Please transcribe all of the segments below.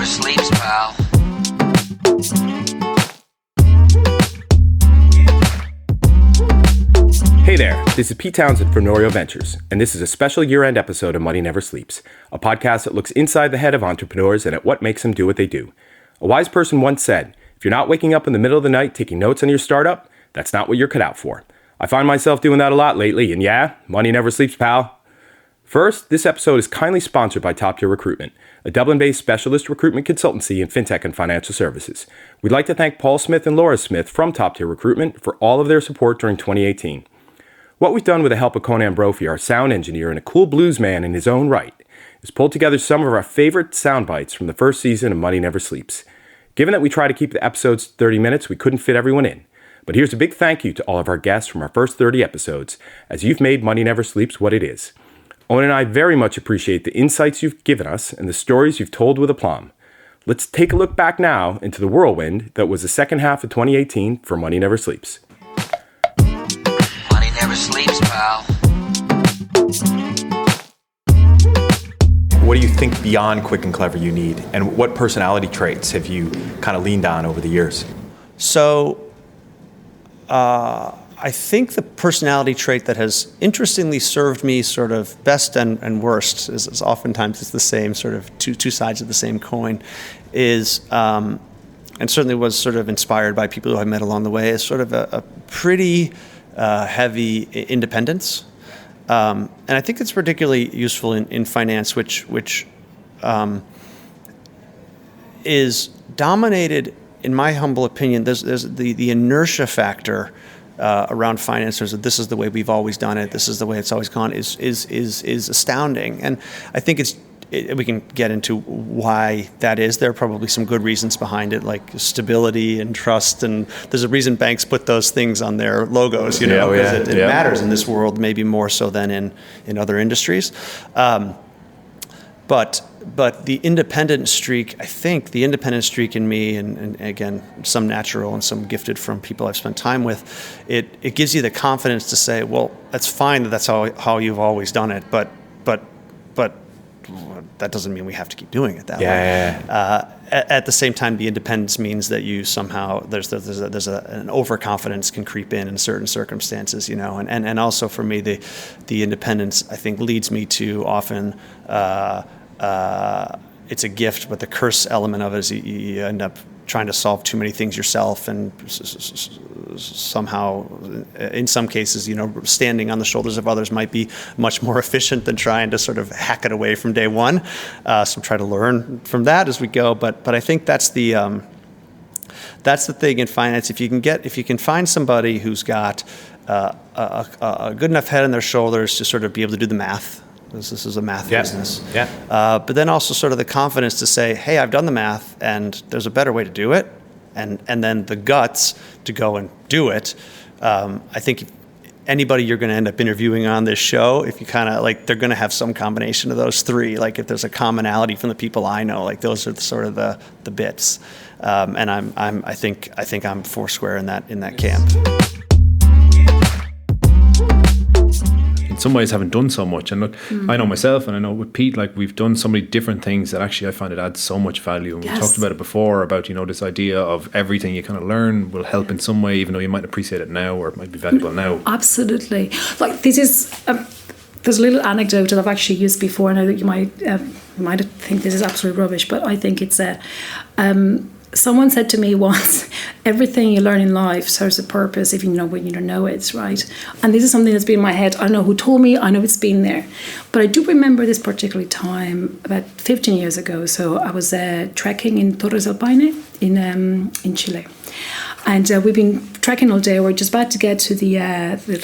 sleeps, pal. Hey there, this is Pete Townsend from Norio Ventures, and this is a special year-end episode of Money Never Sleeps, a podcast that looks inside the head of entrepreneurs and at what makes them do what they do. A wise person once said, if you're not waking up in the middle of the night taking notes on your startup, that's not what you're cut out for. I find myself doing that a lot lately, and yeah, money never sleeps, pal. First, this episode is kindly sponsored by Top Tier Recruitment, a Dublin-based specialist recruitment consultancy in fintech and financial services. We'd like to thank Paul Smith and Laura Smith from Top Tier Recruitment for all of their support during 2018. What we've done with the help of Conan Brophy, our sound engineer and a cool blues man in his own right, is pulled together some of our favorite sound bites from the first season of Money Never Sleeps. Given that we try to keep the episodes 30 minutes, we couldn't fit everyone in. But here's a big thank you to all of our guests from our first 30 episodes, as you've made Money Never Sleeps what it is. Owen and I very much appreciate the insights you've given us and the stories you've told with aplomb. Let's take a look back now into the whirlwind that was the second half of 2018 for Money Never Sleeps. Money never sleeps, pal. What do you think beyond Quick and Clever you need? And what personality traits have you kind of leaned on over the years? So I think the personality trait that has interestingly served me sort of best and worst is oftentimes it's the same sort of two sides of the same coin is, and certainly was sort of inspired by people who I met along the way, is sort of a pretty heavy independence. And I think it's particularly useful in finance, which is dominated, in my humble opinion, there's the inertia factor around finance. This is the way we've always done it. This is the way it's always gone. Is astounding, and I think we can get into why that is. There are probably some good reasons behind it, like stability and trust, and there's a reason banks put those things on their logos, because it matters in this world, maybe more so than in other industries. But the independent streak, I think the independent streak in me, and again, some natural and some gifted from people I've spent time with, it gives you the confidence to say, well, that's fine that that's how you've always done it, but that doesn't mean we have to keep doing it that way. At the same time, the independence means that you somehow there's an overconfidence can creep in certain circumstances, and also for me the independence I think leads me to often it's a gift, but the curse element of it is you end up trying to solve too many things yourself, and somehow, in some cases, standing on the shoulders of others might be much more efficient than trying to sort of hack it away from day one. So try to learn from that as we go. But I think that's the thing in finance. If you can find somebody who's got a good enough head on their shoulders to sort of be able to do the math. This is a math business. But then also sort of the confidence to say, hey, I've done the math and there's a better way to do it. And then the guts to go and do it. I think anybody you're going to end up interviewing on this show, if you kind of they're going to have some combination of those three. Like if there's a commonality from the people I know, like those are sort of the bits. And I think I'm foursquare in that camp. In some ways haven't done so much, and look, I know myself, and I know with Pete, we've done so many different things that actually I find it adds so much value. And we talked about it before about this idea of everything you kind of learn will help in some way, even though you might appreciate it now or it might be valuable now. Absolutely. This is there's a little anecdote that I've actually used before. I know that you might think this is absolute rubbish, but I think it's someone said to me once, everything you learn in life serves a purpose if you know when you don't know it, right? And this is something that's been in my head. I don't know who told me, I know it's been there. But I do remember this particular time about 15 years ago. So I was trekking in Torres Alpine in Chile. And we've been trekking all day. We're just about to get to the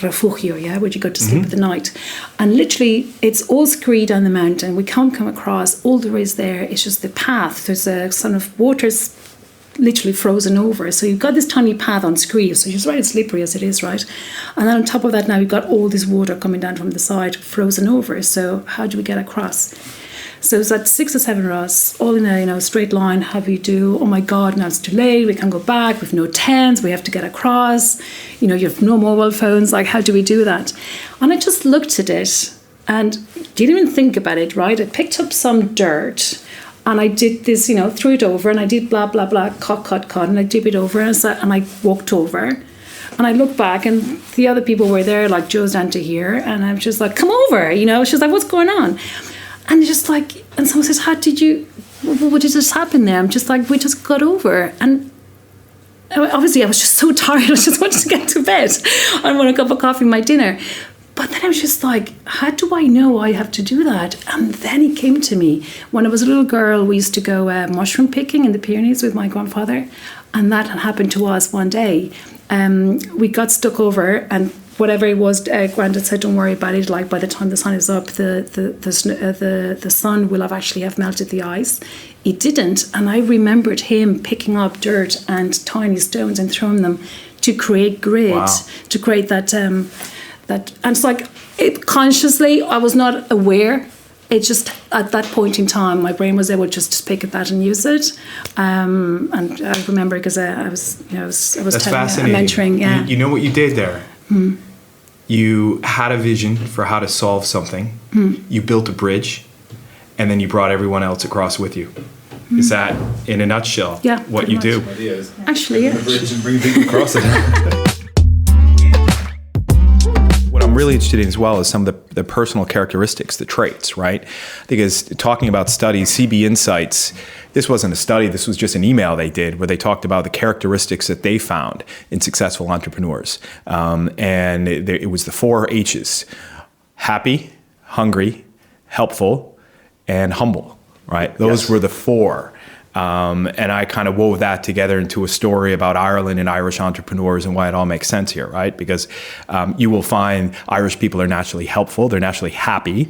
refugio, where you go to sleep at the night. And literally, it's all screed on the mountain. We can't come across. All there is there is just the path. There's a sort of water's literally frozen over. So you've got this tiny path on scree. So it's right as slippery as it is, right? And then on top of that, now you've got all this water coming down from the side, frozen over. So how do we get across? So it's like 6 or 7 of us, all in a straight line. How do we do? Oh my God, now it's too late. We can't go back. We've no tents. We have to get across. You have no mobile phones. How do we do that? And I just looked at it and didn't even think about it, right? I picked up some dirt And I did this, threw it over, and I did blah, blah, blah, cut, and I dip it over, and I walked over. And I looked back, and the other people were there, like Joe's down to here, and I'm just like, come over, She's like, what's going on? And just like, and someone says, what did just happen there? I'm just like, we just got over. And obviously I was just so tired, I just wanted to get to bed. I want a cup of coffee, my dinner. But then I was just like, how do I know I have to do that? And then it came to me. When I was a little girl, we used to go mushroom picking in the Pyrenees with my grandfather. And that had happened to us one day. We got stuck over, and whatever it was, Grandad said, don't worry about it. Like, by the time the sun is up, the sun will have melted the ice. It didn't. And I remembered him picking up dirt and tiny stones and throwing them to create grid, to create that... and it's like, consciously, I was not aware. It just, at that point in time, my brain was able just to pick at that and use it. And I remember because I was That's fascinating. Mentoring. Yeah. You know what you did there? You had a vision for how to solve something. You built a bridge, and then you brought everyone else across with you. Is that, in a nutshell, what you do? Actually, yeah. Bridge and bring people across it. What I'm really interested in as well is some of the personal characteristics, the traits, right? Because talking about studies, CB Insights, this wasn't a study, this was just an email they did where they talked about the characteristics that they found in successful entrepreneurs. And it was the 4 H's: happy, hungry, helpful, and humble, right? Those were the 4. And I kind of wove that together into a story about Ireland and Irish entrepreneurs and why it all makes sense here, right? Because you will find Irish people are naturally helpful, they're naturally happy,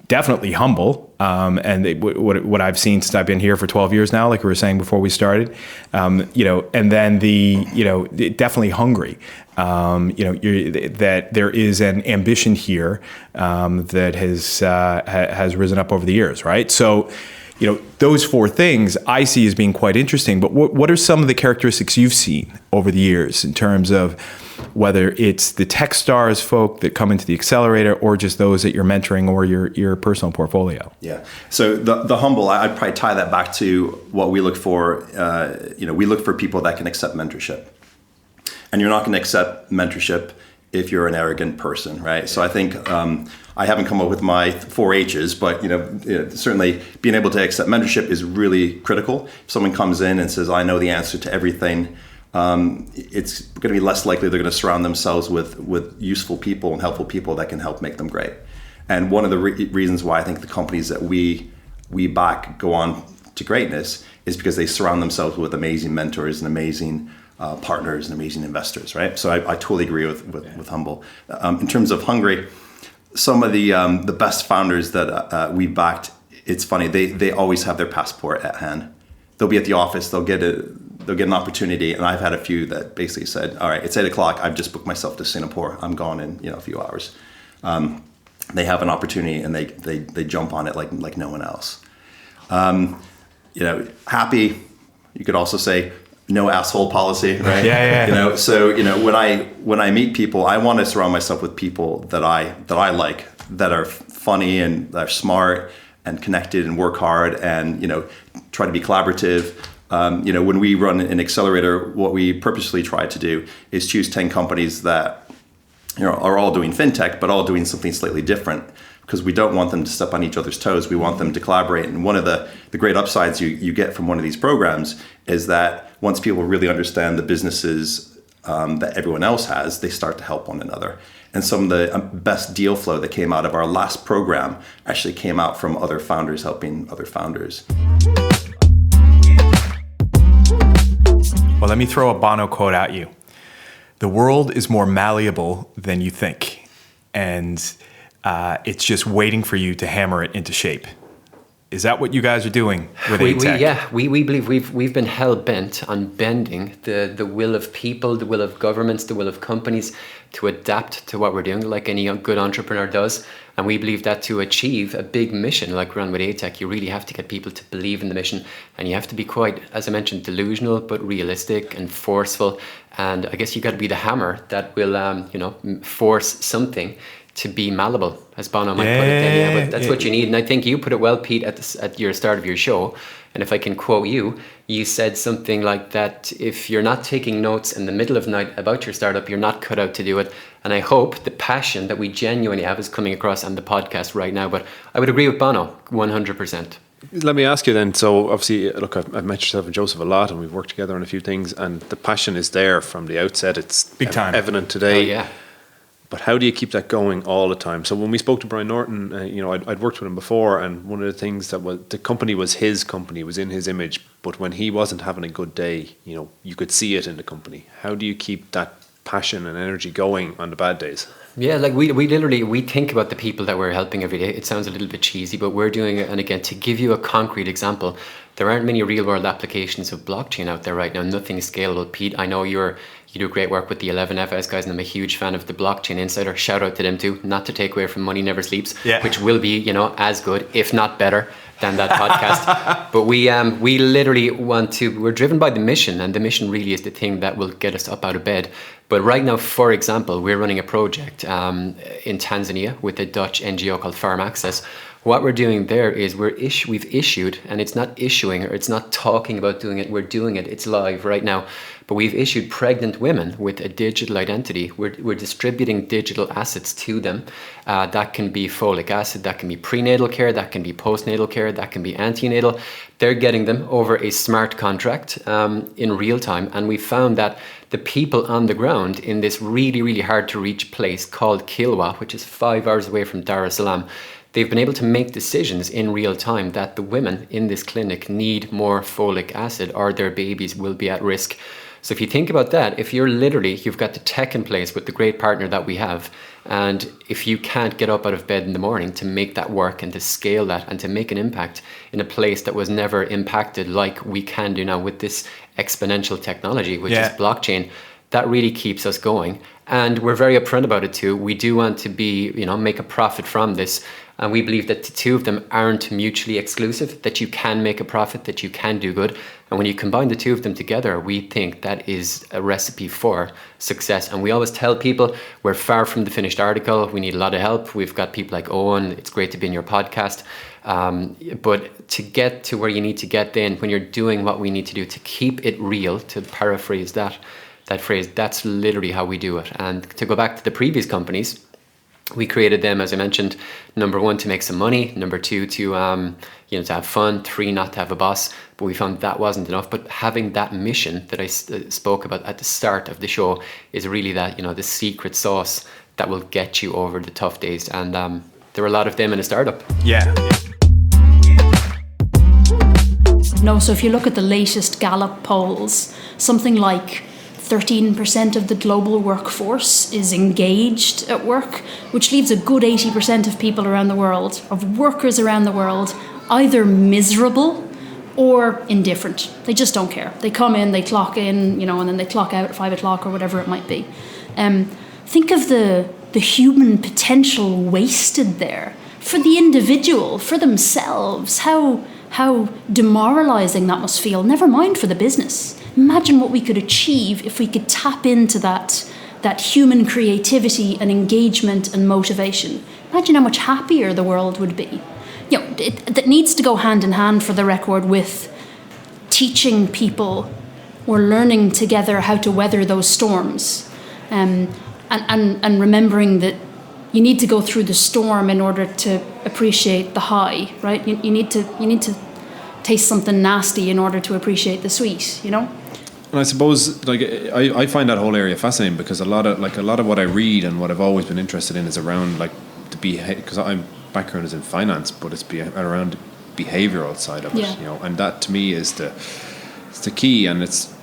definitely humble. And what I've seen since I've been here for 12 years now, like we were saying before we started, and then definitely hungry. That there is an ambition here that has risen up over the years, right? So, those 4 things I see as being quite interesting. But what are some of the characteristics you've seen over the years in terms of whether it's the Techstars folk that come into the accelerator or just those that you're mentoring or your personal portfolio? Yeah. So the humble, I'd probably tie that back to what we look for. We look for people that can accept mentorship. And you're not going to accept mentorship if you're an arrogant person, right? So I think I haven't come up with my 4 H's, but certainly being able to accept mentorship is really critical. If someone comes in and says, "I know the answer to everything," it's going to be less likely they're going to surround themselves with useful people and helpful people that can help make them great. And one of the reasons why I think the companies that we back go on to greatness is because they surround themselves with amazing mentors and amazing partners and amazing investors, right? So I totally agree with humble. In terms of hungry, some of the best founders that we backed, it's funny, they always have their passport at hand. They'll be at the office, they'll get an opportunity, and I've had a few that basically said, "All right, it's 8:00, I've just booked myself to Singapore, I'm gone in a few hours." They have an opportunity and they jump on it like no one else. Happy, you could also say, no asshole policy, right? Yeah. So when I meet people, I want to surround myself with people that I like, that are funny and that are smart and connected and work hard and try to be collaborative. When we run an accelerator, what we purposely try to do is choose 10 companies that are all doing fintech, but all doing something slightly different, because we don't want them to step on each other's toes. We want them to collaborate. And one of the great upsides you get from one of these programs is that once people really understand the businesses that everyone else has, they start to help one another. And some of the best deal flow that came out of our last program actually came out from other founders helping other founders. Well, let me throw a Bono quote at you. The world is more malleable than you think. And it's just waiting for you to hammer it into shape. Is that what you guys are doing with ATech? We believe we've been hell-bent on bending the will of people, the will of governments, the will of companies to adapt to what we're doing, like any good entrepreneur does. And we believe that to achieve a big mission like we're on with ATech, you really have to get people to believe in the mission, and you have to be quite, as I mentioned, delusional but realistic and forceful. And I guess you got to be the hammer that will force something to be malleable, as Bono might put it. Then, but that's what you need. And I think you put it well, Pete, at your start of your show. And if I can quote you, you said something like that: if you're not taking notes in the middle of the night about your startup, you're not cut out to do it. And I hope the passion that we genuinely have is coming across on the podcast right now. But I would agree with Bono 100%. Let me ask you then, so obviously, look, I've met yourself and Joseph a lot, and we've worked together on a few things, and the passion is there from the outset. It's big time, evident today. Oh, yeah. But how do you keep that going all the time? So when we spoke to Brian Norton, I'd worked with him before, and one of the things that was, the company was his company, was in his image, but when he wasn't having a good day, you could see it in the company. How do you keep that passion and energy going on the bad days? Yeah, like we literally think about the people that we're helping every day. It sounds a little bit cheesy, but we're doing it. And again, to give you a concrete example, there aren't many real world applications of blockchain out there right now. Nothing is scalable. Pete, I know you do great work with the 11FS guys, and I'm a huge fan of the Blockchain Insider. Shout out to them too. Not to take away from Money Never Sleeps, which will be, as good, if not better, than that podcast. But we literally we're driven by the mission, and the mission really is the thing that will get us up out of bed. But right now, for example, we're running a project in Tanzania with a Dutch NGO called Farm Access. What we're doing there is we've issued, and it's not issuing, or it's not talking about doing it, we're doing it, it's live right now. But we've issued pregnant women with a digital identity. We're distributing digital assets to them. That can be folic acid, that can be prenatal care, that can be postnatal care, that can be antenatal. They're getting them over a smart contract in real time. And we found that the people on the ground in this really, really hard to reach place called Kilwa, which is 5 hours away from Dar es Salaam, they've been able to make decisions in real time that the women in this clinic need more folic acid or their babies will be at risk. So if you think about that, if you've got the tech in place with the great partner that we have, and if you can't get up out of bed in the morning to make that work and to scale that and to make an impact in a place that was never impacted like we can do now with this exponential technology, which is blockchain, that really keeps us going. And we're very upfront about it too. We do want to make a profit from this. And we believe that the two of them aren't mutually exclusive, that you can make a profit, that you can do good. And when you combine the two of them together, we think that is a recipe for success. And we always tell people we're far from the finished article. We need a lot of help. We've got people like Eoin. It's great to be in your podcast. But to get to where you need to get then, when you're doing what we need to do to keep it real, to paraphrase that phrase, that's literally how we do it. And to go back to the previous companies, we created them, as I mentioned, number one, to make some money, number two, to have fun, three, not to have a boss. But we found that wasn't enough. But having that mission that I spoke about at the start of the show is really that, the secret sauce that will get you over the tough days. And there are a lot of them in a startup. Yeah. No, so if you look at the latest Gallup polls, something like 13% of the global workforce is engaged at work, which leaves a good 80% of people around the world, of workers around the world, either miserable or indifferent. They just don't care. They come in, they clock in, and then they clock out at 5 o'clock or whatever it might be. Think of the human potential wasted there for the individual, for themselves, how demoralizing that must feel, never mind for the business. Imagine what we could achieve if we could tap into that human creativity and engagement and motivation. Imagine how much happier the world would be. That needs to go hand in hand, for the record, with teaching people or learning together how to weather those storms, and remembering that you need to go through the storm in order to appreciate the high, right? You need to taste something nasty in order to appreciate the sweet, And I suppose, I find that whole area fascinating, because a lot of what I read and what I've always been interested in is around the behavior, because my background is in finance, but it's around the behavioral side of it, and that to me is the key, and it's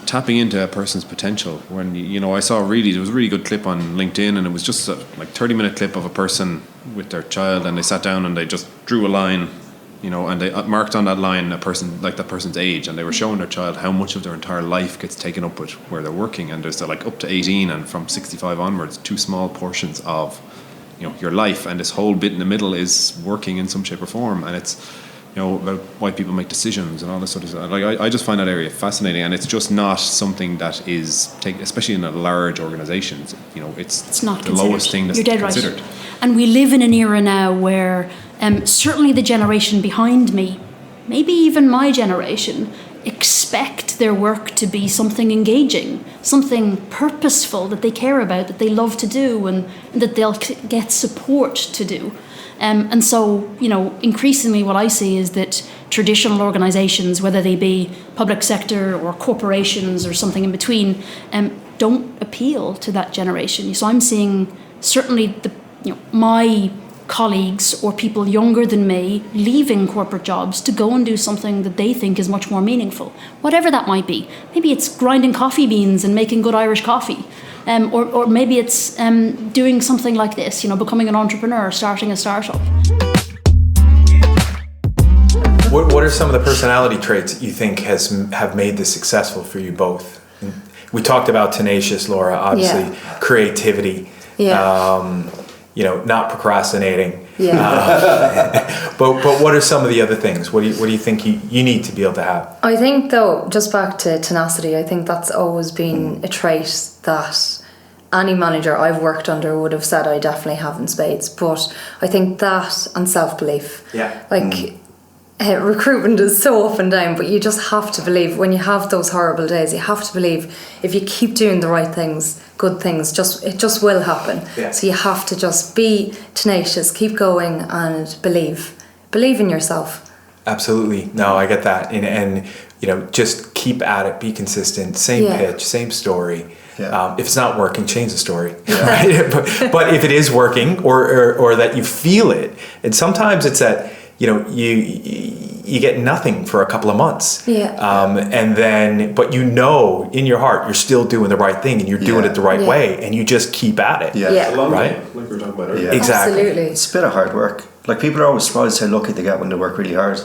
tapping into a person's potential. When I saw there was a really good clip on LinkedIn, and it was just a 30-minute clip of a person with their child, and they sat down and they just drew a line. And they marked on that line that person's age, and they were showing their child how much of their entire life gets taken up with where they're working, and there's up to 18, and from 65 onwards, 2 small portions of your life, and this whole bit in the middle is working in some shape or form, and it's about why people make decisions and all this sort of stuff. Like I just find that area fascinating, and it's just not something that is especially in a large organisations. It's not the considered. lowest thing that's You're dead considered. Right. And we live in an era now where certainly the generation behind me, maybe even my generation, expect their work to be something engaging, something purposeful that they care about, that they love to do, and that they'll get support to do. And so, increasingly what I see is that traditional organisations, whether they be public sector or corporations or something in between, don't appeal to that generation. So I'm seeing certainly my colleagues or people younger than me leaving corporate jobs to go and do something that they think is much more meaningful, whatever that might be. Maybe it's grinding coffee beans and making good Irish coffee. Or maybe it's doing something like this, becoming an entrepreneur, starting a startup. What are some of the personality traits that you think have made this successful for you both? We talked about tenacious, Laura, obviously, creativity, not procrastinating. But what are some of the other things? What do you think you need to be able to have? I think, though, just back to tenacity, I think that's always been a trait that any manager I've worked under would have said I definitely have in spades. But I think that and self-belief. Yeah. Recruitment is so up and down, but you just have to believe when you have those horrible days. You have to believe if you keep doing the right things, good things, it just will happen. Yeah. So you have to just be tenacious, keep going, and believe in yourself. Absolutely. No, I get that. And just keep at it, be consistent, same pitch, same story. Yeah. If it's not working, change the story. Right? but if it is working or that you feel it, and sometimes it's that you get nothing for a couple of months. Yeah. And then, but in your heart, you're still doing the right thing and you're doing it the right way, and you just keep at it. Yeah. Yeah. Right? Like we were talking about earlier. Yeah. Exactly. Absolutely. It's a bit of hard work. Like, people are always surprised how lucky they get when they work really hard.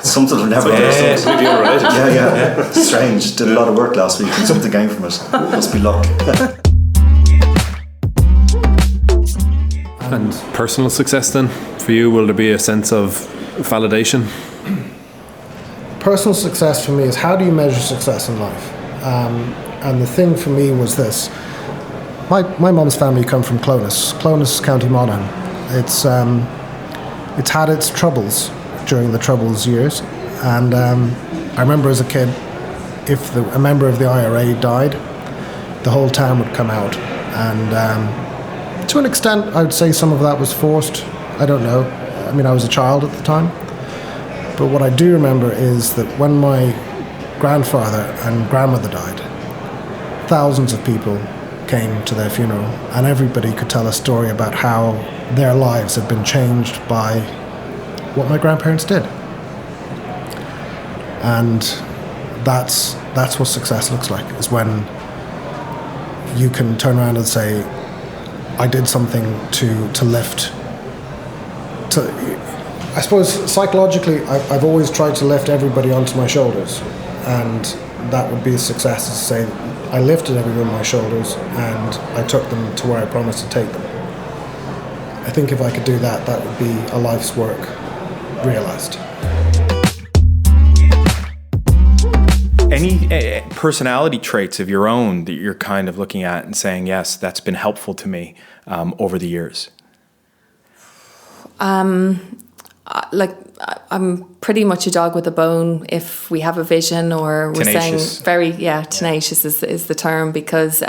Something they've never done. Completely unrelated. Yeah. Strange. Did a lot of work last week and something came from it. Must be luck. And personal success then? For you, will there be a sense of validation? Personal success for me is, how do you measure success in life? And the thing for me was this. My mum's family come from Clones, County Monaghan. It's had its troubles during the Troubles years. And I remember as a kid, if a member of the IRA died, the whole town would come out. And to an extent, I would say some of that was forced. I don't know. I mean, I was a child at the time. But what I do remember is that when my grandfather and grandmother died, thousands of people came to their funeral, and everybody could tell a story about how their lives had been changed by what my grandparents did. And that's what success looks like, is when you can turn around and say, I did something to lift. I suppose psychologically, I've always tried to lift everybody onto my shoulders, and that would be a success, to say I lifted everyone on my shoulders and I took them to where I promised to take them. I think if I could do that, that would be a life's work realised. Any personality traits of your own that you're kind of looking at and saying, yes, that's been helpful to me over the years? I'm pretty much a dog with a bone if we have a vision, or we're Tenacious. saying tenacious is the term, because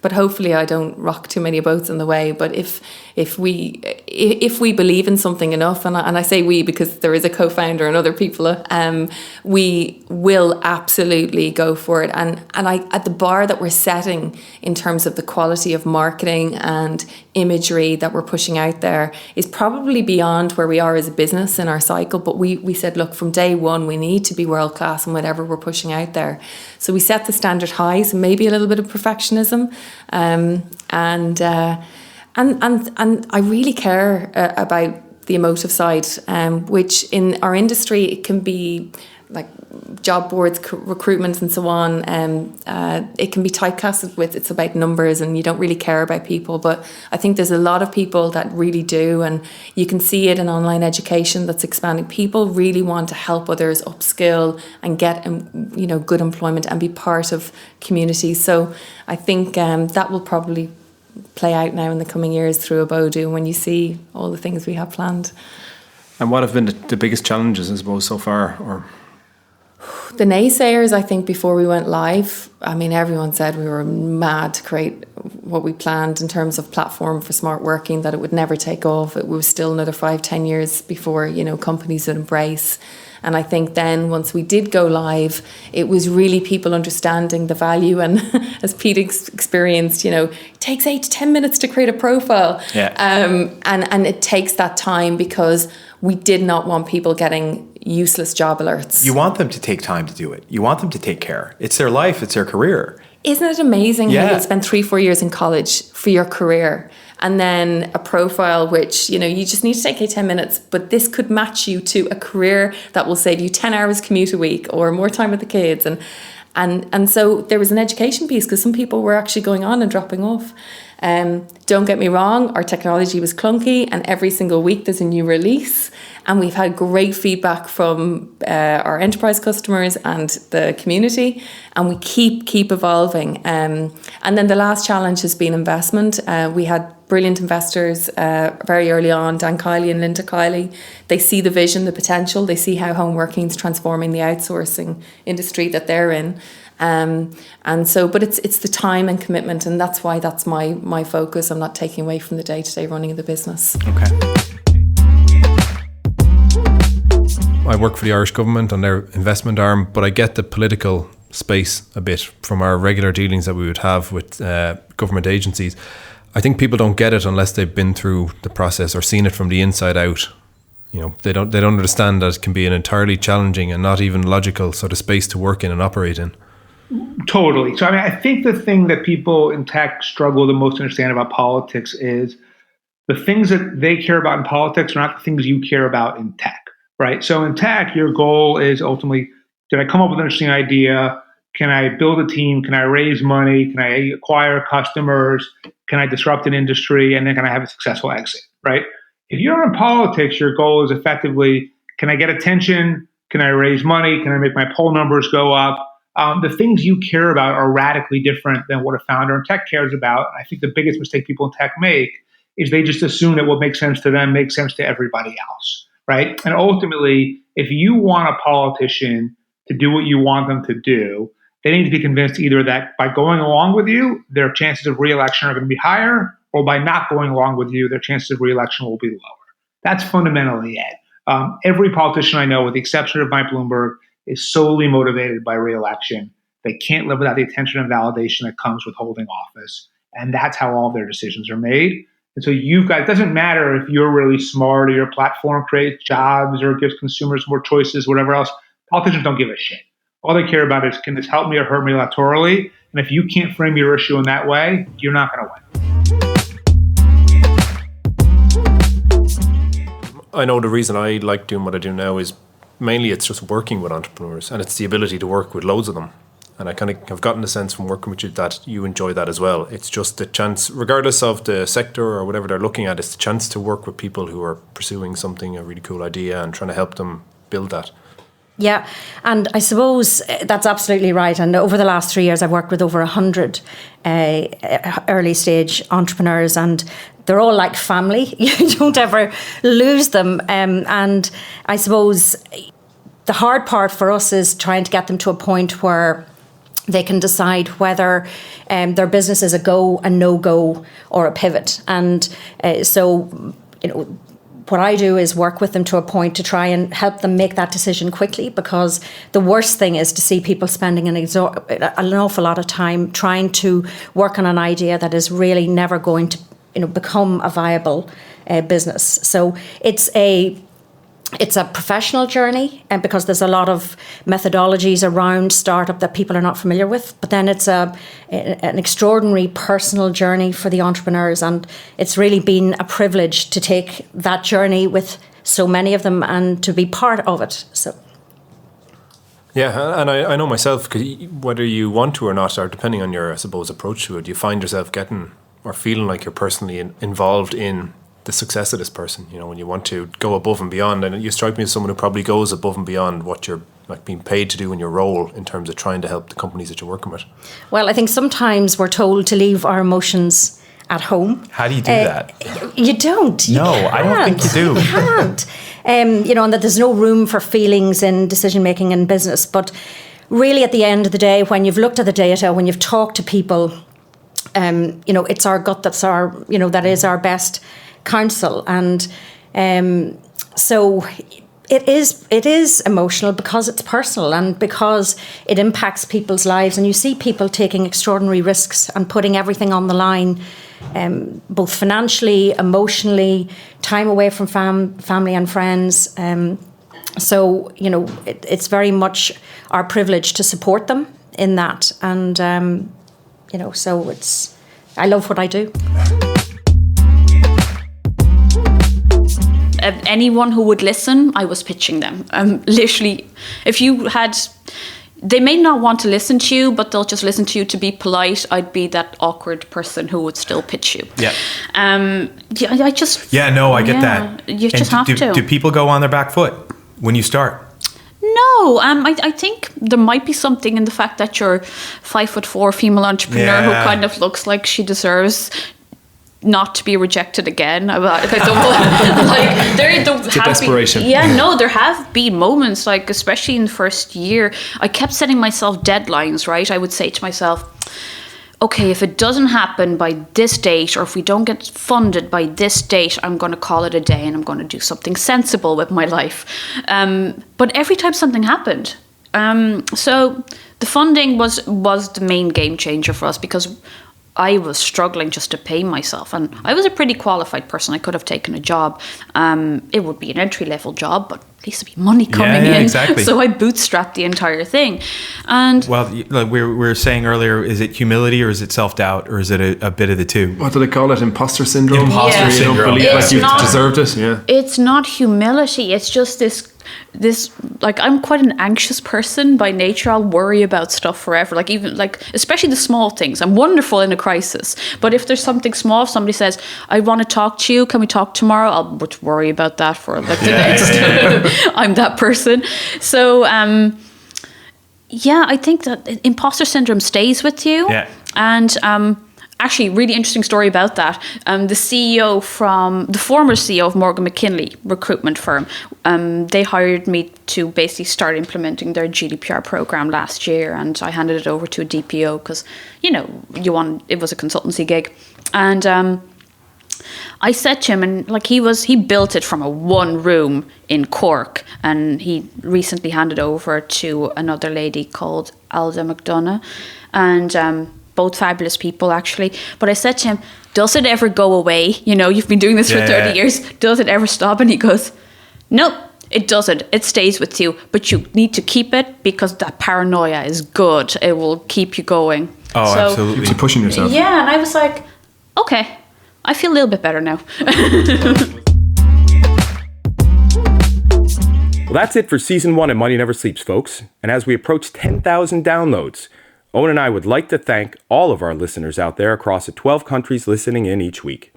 but hopefully I don't rock too many boats in the way. But if we believe in something enough, and I say we because there is a co-founder and other people, we will absolutely go for it. And at the bar that we're setting in terms of the quality of marketing and imagery that we're pushing out there is probably beyond where we are as a business in our cycle. But we said, look, from day one, we need to be world class in whatever we're pushing out there. So we set the standard high, so maybe a little bit of perfectionism, and I really care about the emotive side, which in our industry, it can be like job boards, recruitment and so on. It can be typecasted with it's about numbers and you don't really care about people. But I think there's a lot of people that really do. And you can see it in online education that's expanding. People really want to help others upskill and get, good employment and be part of communities. So I think that will probably play out now in the coming years through Abodu when you see all the things we have planned. And what have been the biggest challenges, I suppose, so far? Or the naysayers, I think, before we went live, I mean, everyone said we were mad to create what we planned in terms of platform for smart working, that it would never take off. It was still another 5-10 years before, companies would embrace. And I think then once we did go live, it was really people understanding the value. And as Pete experienced, it takes 8 to 10 minutes to create a profile. Yeah. And it takes that time because we did not want people getting useless job alerts. You want them to take time to do it. You want them to take care. It's their life. It's their career. Isn't it amazing Yeah. how you'll spend 3-4 years in college for your career and then a profile which, you just need to take 8-10 minutes, but this could match you to a career that will save you 10 hours commute a week or more time with the kids. And so there was an education piece because some people were actually going on and dropping off. Don't get me wrong, our technology was clunky and every single week there's a new release. And we've had great feedback from our enterprise customers and the community, and we keep evolving. And then the last challenge has been investment. We had brilliant investors very early on, Dan Kiley and Linda Kiley. They see the vision, the potential. They see how home working is transforming the outsourcing industry that they're in. But it's the time and commitment, and that's why that's my focus. I'm not taking away from the day-to-day running of the business. Okay. I work for the Irish government on their investment arm, but I get the political space a bit from our regular dealings that we would have with government agencies. I think people don't get it unless they've been through the process or seen it from the inside out. They don't understand that it can be an entirely challenging and not even logical sort of space to work in and operate in. Totally. So, I think the thing that people in tech struggle the most to understand about politics is the things that they care about in politics are not the things you care about in tech, right? So in tech, your goal is ultimately, did I come up with an interesting idea? Can I build a team? Can I raise money? Can I acquire customers? Can I disrupt an industry? And then can I have a successful exit, right? If you're in politics, your goal is effectively, can I get attention? Can I raise money? Can I make my poll numbers go up? The things you care about are radically different than what a founder in tech cares about. I think the biggest mistake people in tech make is they just assume that what makes sense to them makes sense to everybody else, right? And ultimately, if you want a politician to do what you want them to do, they need to be convinced either that by going along with you, their chances of re-election are going to be higher, or by not going along with you, their chances of re-election will be lower. That's fundamentally it. Every politician I know, with the exception of Mike Bloomberg, is solely motivated by re-election. They can't live without the attention and validation that comes with holding office. And that's how all of their decisions are made. And so it doesn't matter if you're really smart or your platform creates jobs or gives consumers more choices, whatever else. Politicians don't give a shit. All they care about is, can this help me or hurt me electorally? And if you can't frame your issue in that way, you're not going to win. I know the reason I like doing what I do now is mainly it's just working with entrepreneurs, and it's the ability to work with loads of them. And I kind of have gotten the sense from working with you that you enjoy that as well. It's just the chance, regardless of the sector or whatever they're looking at, it's the chance to work with people who are pursuing something, a really cool idea, and trying to help them build that. Yeah, and I suppose that's absolutely right. And over the last 3 years, I've worked with over 100 early stage entrepreneurs, and they're all like family. You don't ever lose them. And I suppose the hard part for us is trying to get them to a point where they can decide whether their business is a go, a no-go, or a pivot. And what I do is work with them to a point to try and help them make that decision quickly, because the worst thing is to see people spending an awful lot of time trying to work on an idea that is really never going to become a viable business. So it's it's a professional journey, and because there's a lot of methodologies around startup that people are not familiar with. But then it's an extraordinary personal journey for the entrepreneurs, and it's really been a privilege to take that journey with so many of them and to be part of it. So. Yeah, and I know myself, cause whether you want to or not, or depending on your, I suppose, approach to it, you find yourself getting or feeling like you're personally involved in the success of this person, you know, when you want to go above and beyond. And you strike me as someone who probably goes above and beyond what you're like being paid to do in your role in terms of trying to help the companies that you're working with. Well, I think sometimes we're told to leave our emotions at home. How do you do that? You don't. You I don't think you do. You can't. And that there's no room for feelings in decision making in business. But really, at the end of the day, when you've looked at the data, when you've talked to people, it's our gut that is our best counsel. And so it is emotional because it's personal and because it impacts people's lives. And you see people taking extraordinary risks and putting everything on the line, both financially, emotionally, time away from family and friends. So, it's very much our privilege to support them in that. And, so I love what I do. Anyone who would listen, I was pitching them. Literally, they may not want to listen to you, but they'll just listen to you to be polite. I'd be that awkward person who would still pitch you. Yeah. I get that. You just have to. Do people go on their back foot when you start? No, I think there might be something in the fact that you're 5'4" female entrepreneur who kind of looks like she deserves not to be rejected again. Desperation. There have been moments, like especially in the first year, I kept setting myself deadlines, right? I would say to myself, okay, if it doesn't happen by this date, or if we don't get funded by this date, I'm going to call it a day and I'm going to do something sensible with my life. But every time something happened. So the funding was the main game changer for us, because I was struggling just to pay myself, and I was a pretty qualified person. I could have taken a job. It would be an entry-level job, but at least there'd be money coming in. Exactly. So I bootstrapped the entire thing. And well, like we were saying earlier, is it humility or is it self-doubt, or is it a bit of the two? What do they call it? Imposter syndrome? Imposter syndrome. You don't believe like you deserved it. Yeah. It's not humility. It's just this like, I'm quite an anxious person by nature. I'll worry about stuff forever. Like, even like, especially the small things. I'm wonderful in a crisis, but if there's something small, if somebody says, I want to talk to you, can we talk tomorrow? I'll worry about that for like the next. I'm that person. So I think that imposter syndrome stays with you. Yeah. And actually, really interesting story about that. The former CEO of Morgan McKinley recruitment firm, they hired me to basically start implementing their GDPR program last year, and I handed it over to a DPO because, it was a consultancy gig, and I said to him, and like he built it from a one room in Cork, and he recently handed over to another lady called Alda McDonough, and both fabulous people, actually. But I said to him, does it ever go away? You've been doing this for 30 years. Does it ever stop? And he goes, nope, it doesn't. It stays with you. But you need to keep it because that paranoia is good. It will keep you going. Oh, absolutely. Keeps you pushing yourself. Yeah, and I was like, okay, I feel a little bit better now. Well, that's it for Season 1 of Money Never Sleeps, folks. And as we approach 10,000 downloads, Eoin and I would like to thank all of our listeners out there across the 12 countries listening in each week.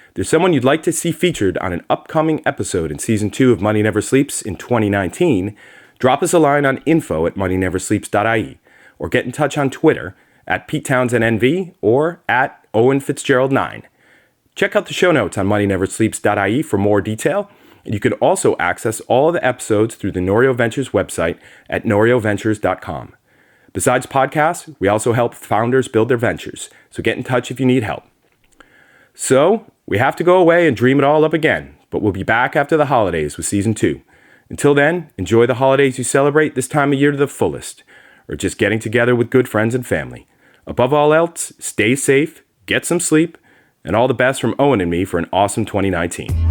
If there's someone you'd like to see featured on an upcoming episode in Season 2 of Money Never Sleeps in 2019, drop us a line on info@moneyneversleeps.ie, or get in touch on Twitter @PeteTownsendNV or @OwenFitzgerald9. Check out the show notes on moneyneversleeps.ie for more detail, and you can also access all of the episodes through the Norio Ventures website at norioventures.com. Besides podcasts, we also help founders build their ventures, so get in touch if you need help. So, we have to go away and dream it all up again, but we'll be back after the holidays with Season 2. Until then, enjoy the holidays you celebrate this time of year to the fullest, or just getting together with good friends and family. Above all else, stay safe, get some sleep, and all the best from Eoin and me for an awesome 2019.